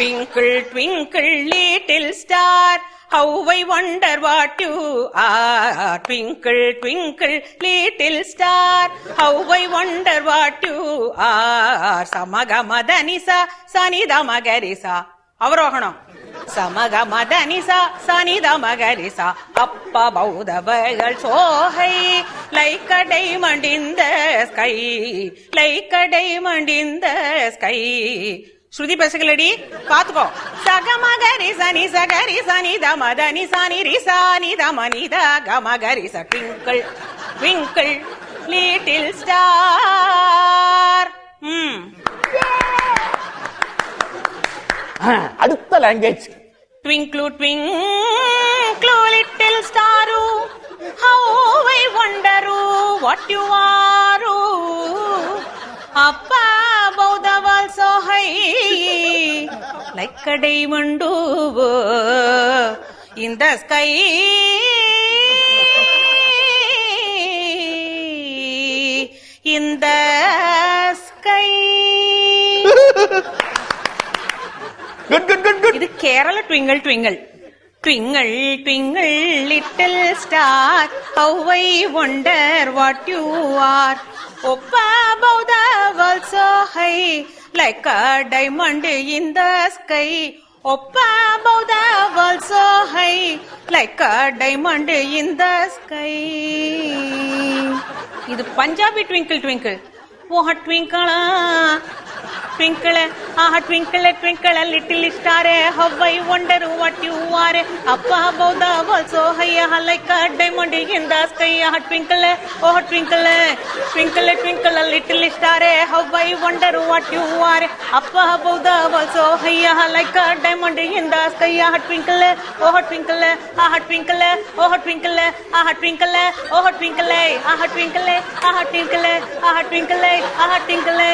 Twinkle, twinkle, little star, how I wonder what you are. Twinkle, twinkle, little star, how I wonder what you are. Samagamadhanisa, Sanidamagarisa. அவரோகணம். Samagamadhanisa, Sanidamagarisa. Up above the veil so high, like a diamond in the sky, like a diamond in the sky. ஸ்ருதி பேசுகளடி பாத்துக்கோ. சகமகரி சனி சகரி சனி தமதனி சனி ரிசானி தமனி தகமகரி ச. Twinkle twinkle little star. அடுத்த language. Twinkle twinkle little star, how I wonder what you are. Up above the world so high, like a diamond in the sky. In the sky. Good, good, good, good. இது Kerala twinkle twinkle. Twinkle, twinkle, little star, how I wonder what you are. Up above the world so high, like a diamond in the sky. Up above the world so high, like a diamond in the sky. இது Punjabi twinkle twinkle. ஓஹ ட்விங்கிளா twinkle, ah twinkle, twinkle, little star, how I wonder what you are. Up above the world so high, like a diamond in the sky. Ah twinkle, oh twinkle, twinkle, twinkle, little star, how I wonder what you are. Up above the world so high, like a diamond in the sky. Ah twinkle, oh twinkle, ah twinkle, oh twinkle, ah twinkle, oh twinkle, ah twinkle, ah twinkle, ah twinkle, ah twinkle.